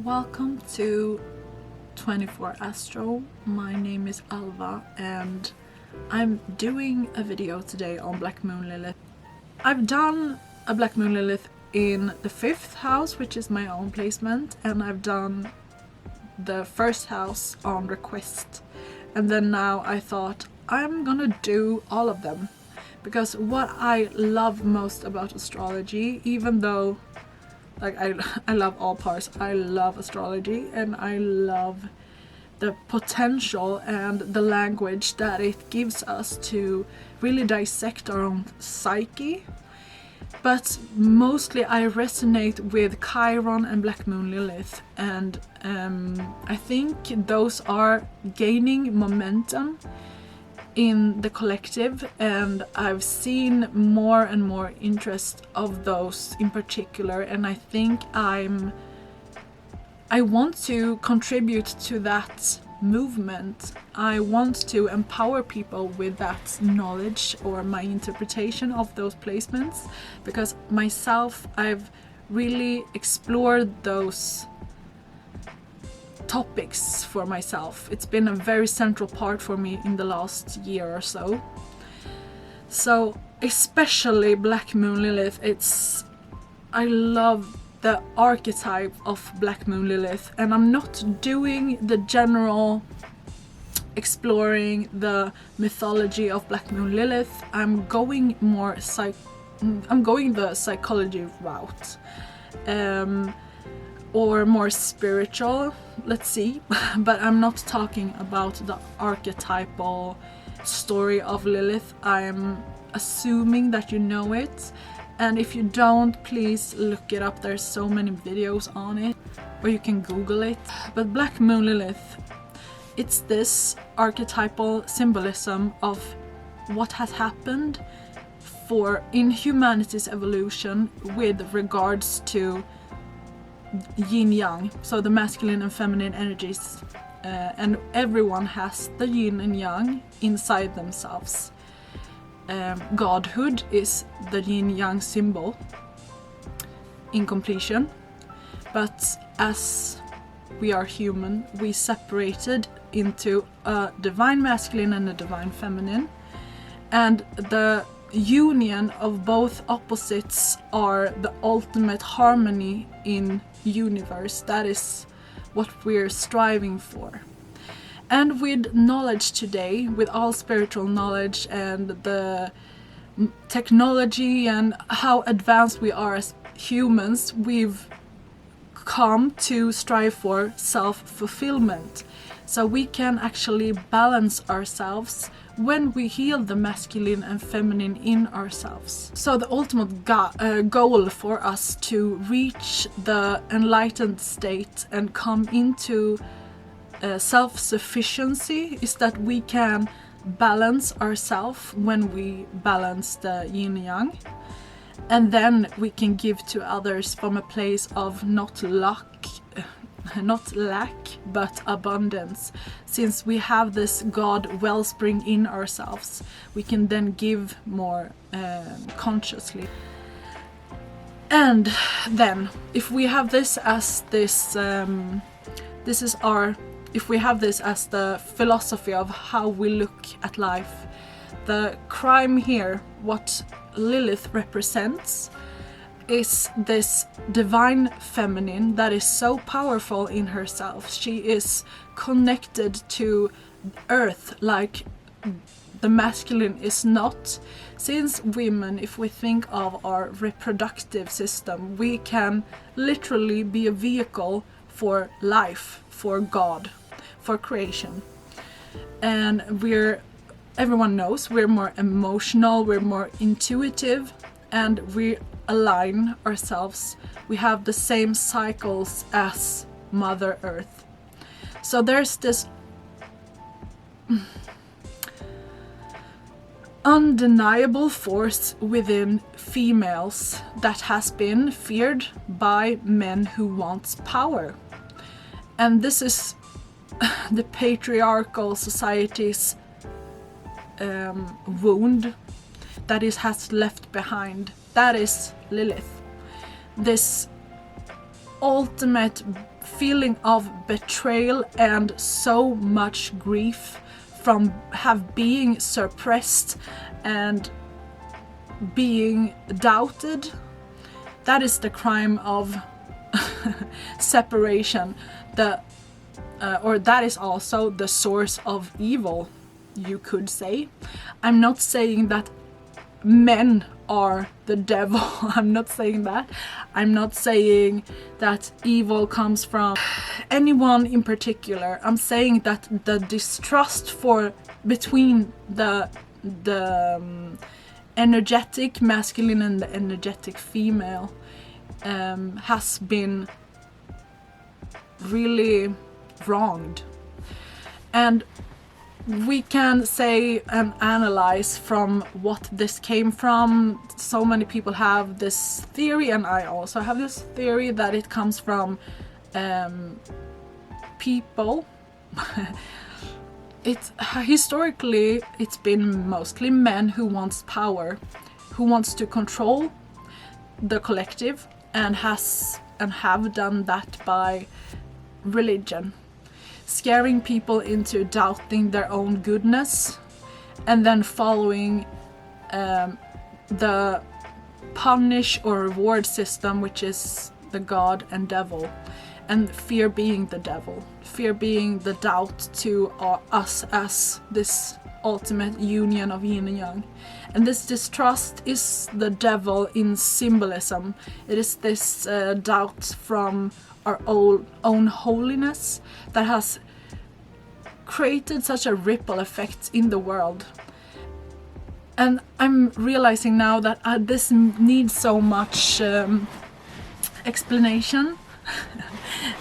Welcome to 24 Astro. My name is Alva and I'm doing a video today on Black Moon Lilith. I've done a Black Moon Lilith in the 5th house, which is my own placement, and I've done the 1st house on request. And then now I thought I'm gonna do all of them, because what I love most about astrology, even though I love all parts, I love astrology and I love the potential and the language that it gives us to really dissect our own psyche. But mostly I resonate with Chiron and Black Moon Lilith, and I think those are gaining momentum in the collective, and I've seen more and more interest of those in particular, and I think I want to contribute to that movement. I want to empower people with that knowledge or my interpretation of those placements, because myself, I've really explored those topics for myself. It's been a very central part for me in the last year or so. So especially Black Moon Lilith, I love the archetype of Black Moon Lilith, and I'm not doing the general exploring the mythology of Black Moon Lilith. I'm going the psychology route, or more spiritual, let's see. But I'm not talking about the archetypal story of Lilith. I'm assuming that you know it, and if you don't, please look it up. There's so many videos on it, or you can Google it. But Black Moon Lilith, it's this archetypal symbolism of what has happened in humanity's evolution with regards to yin yang, so the masculine and feminine energies, and everyone has the yin and yang inside themselves. Godhood is the yin yang symbol in completion, but as we are human, we separated into a divine masculine and a divine feminine, and the union of both opposites are the ultimate harmony in universe. That is what we're striving for. And with knowledge today, with all spiritual knowledge and the technology and how advanced we are as humans, we've come to strive for self-fulfillment. So we can actually balance ourselves when we heal the masculine and feminine in ourselves. So the ultimate goal for us to reach the enlightened state and come into self-sufficiency is that we can balance ourselves when we balance the yin and yang, and then we can give to others from a place of not lack but abundance. Since we have this God wellspring in ourselves, we can then give more consciously. And then if we have this as if we have this as the philosophy of how we look at life, the crime here, what Lilith represents, is this divine feminine that is so powerful in herself. She is connected to earth like the masculine is not. Since women, if we think of our reproductive system, we can literally be a vehicle for life, for God, for creation. And everyone knows we're more emotional, we're more intuitive, and we align ourselves. We have the same cycles as Mother Earth. So there's this undeniable force within females that has been feared by men who want power. And this is the patriarchal society's wound that has left behind. That is Lilith. This ultimate feeling of betrayal and so much grief from being suppressed and being doubted. That is the crime of separation. Or that is also the source of evil, you could say. I'm not saying that men are the devil. I'm not saying that. I'm not saying that evil comes from anyone in particular. I'm saying that the distrust between the energetic masculine and the energetic female has been really wronged. And we can say and analyze from what this came from. So many people have this theory, and I also have this theory, that it comes from people. Historically, it's been mostly men who wants power, who wants to control the collective, and have done that by religion, scaring people into doubting their own goodness, and then following the punish or reward system, which is the god and devil, and fear being the devil, fear being the doubt to us as this ultimate union of yin and yang. And this distrust is the devil in symbolism. It is this doubt from our own holiness that has created such a ripple effect in the world. And I'm realizing now that this needs so much explanation.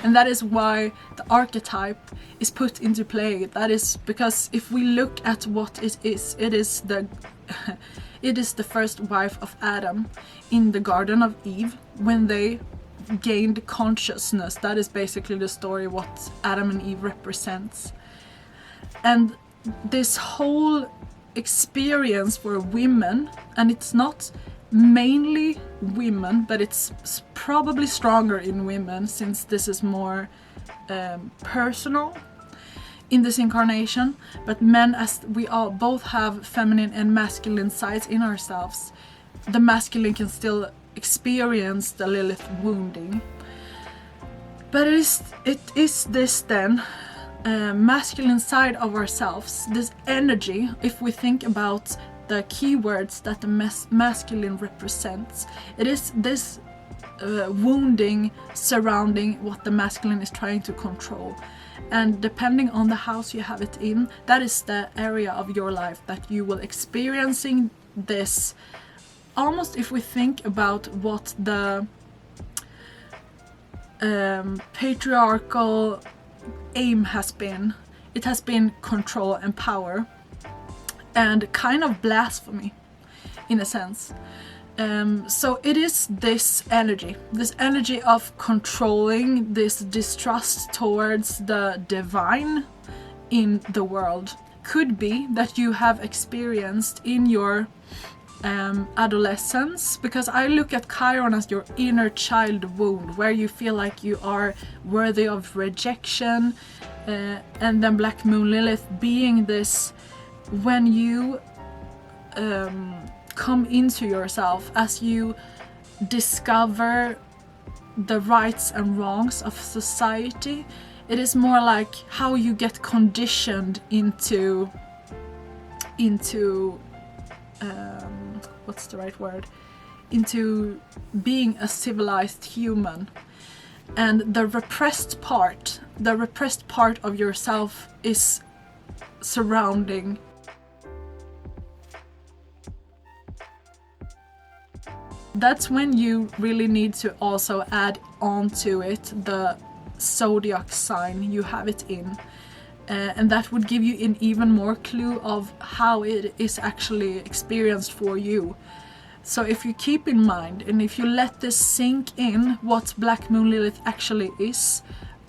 And that is why the archetype is put into play. That is because if we look at what it is the first wife of Adam in the Garden of Eve, when they gained consciousness. That is basically the story what Adam and Eve represents. And this whole experience for women, and it's not mainly women, but it's probably stronger in women, since this is more personal in this incarnation. But men, as we all both have feminine and masculine sides in ourselves, the masculine can still experience the Lilith wounding. But it is this then masculine side of ourselves, this energy. If we think about the keywords that the masculine represents, it is this wounding surrounding what the masculine is trying to control. And depending on the house you have it in, that is the area of your life that you will experiencing this. Almost, if we think about what the patriarchal aim has been, it has been control and power, and kind of blasphemy in a sense. So it is this energy of controlling, this distrust towards the divine in the world. Could be that you have experienced in your adolescence, because I look at Chiron as your inner child wound, where you feel like you are worthy of rejection, and then Black Moon Lilith being this when you come into yourself, as you discover the rights and wrongs of society. It is more like how you get conditioned into what's the right word? Into being a civilized human. And the repressed part of yourself is surrounding. That's when you really need to also add on to it the zodiac sign you have it in. And that would give you an even more clue of how it is actually experienced for you. So if you keep in mind, and if you let this sink in, what Black Moon Lilith actually is,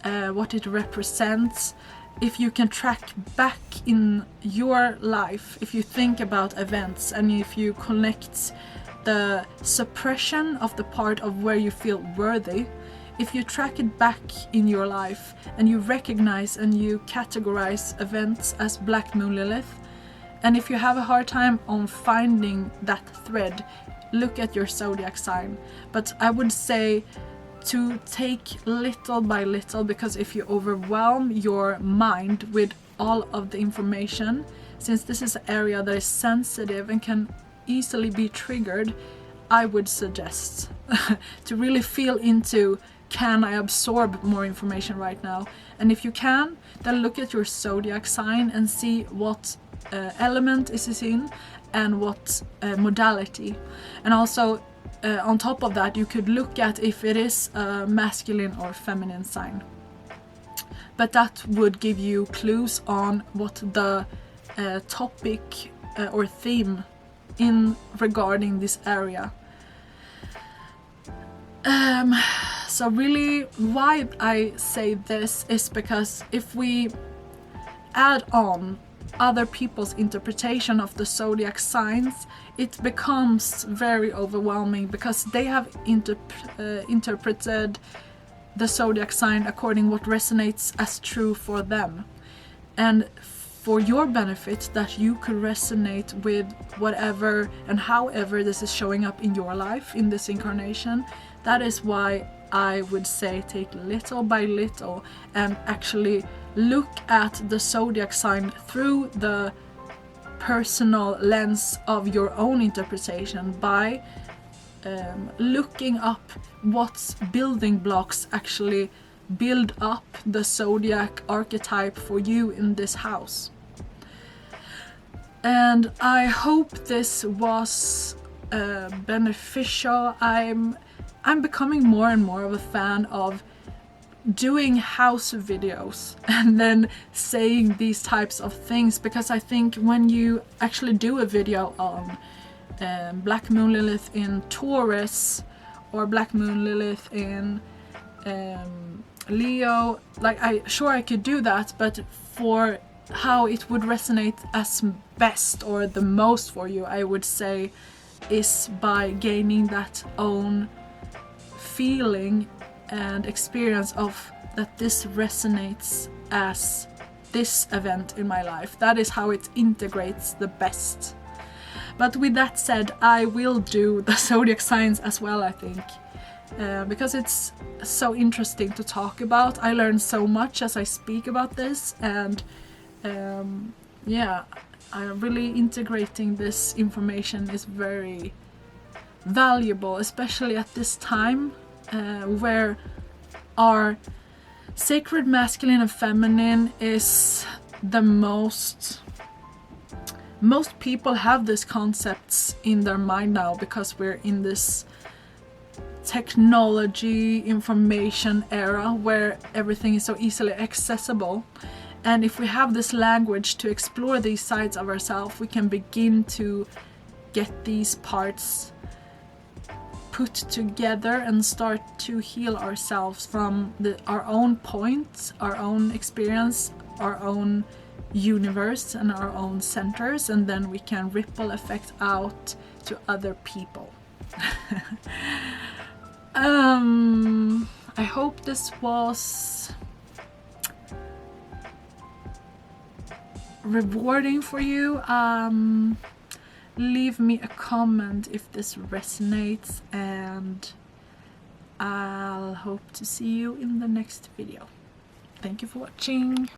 what it represents, if you can track back in your life, if you think about events, and if you connect the suppression of the part of where you feel worthy, if you track it back in your life and you recognize and you categorize events as Black Moon Lilith, and if you have a hard time on finding that thread, look at your zodiac sign. But I would say to take little by little, because if you overwhelm your mind with all of the information, since this is an area that is sensitive and can easily be triggered, I would suggest to really feel into, can I absorb more information right now? And if you can, then look at your zodiac sign and see what element is it in and what modality. And also on top of that, you could look at if it is a masculine or feminine sign. But that would give you clues on what the topic or theme in regarding this area. So really why I say this is because if we add on other people's interpretation of the zodiac signs, it becomes very overwhelming, because they have interpreted the zodiac sign according what resonates as true for them. And for your benefit, that you could resonate with whatever and however this is showing up in your life in this incarnation. That is why I would say take little by little and actually look at the zodiac sign through the personal lens of your own interpretation by looking up what building blocks actually build up the zodiac archetype for you in this house. And I hope this was beneficial. I'm becoming more and more of a fan of doing house videos and then saying these types of things, because I think when you actually do a video on Black Moon Lilith in Taurus or Black Moon Lilith in Leo, like I could do that, but for how it would resonate as best or the most for you, I would say is by gaining that own feeling and experience of that this resonates as this event in my life. That is how it integrates the best. But with that said, I will do the zodiac signs as well, I think, because it's so interesting to talk about. I learn so much as I speak about this, and yeah, I'm really integrating this information is very valuable, especially at this time where our sacred masculine and feminine is the most people have these concepts in their mind now, because we're in this technology information era where everything is so easily accessible. And if we have this language to explore these sides of ourselves, we can begin to get these parts put together and start to heal ourselves from our own points, our own experience, our own universe and our own centers, and then we can ripple effect out to other people. I hope this was rewarding for you. Leave me a comment if this resonates, and I'll hope to see you in the next video. Thank you for watching.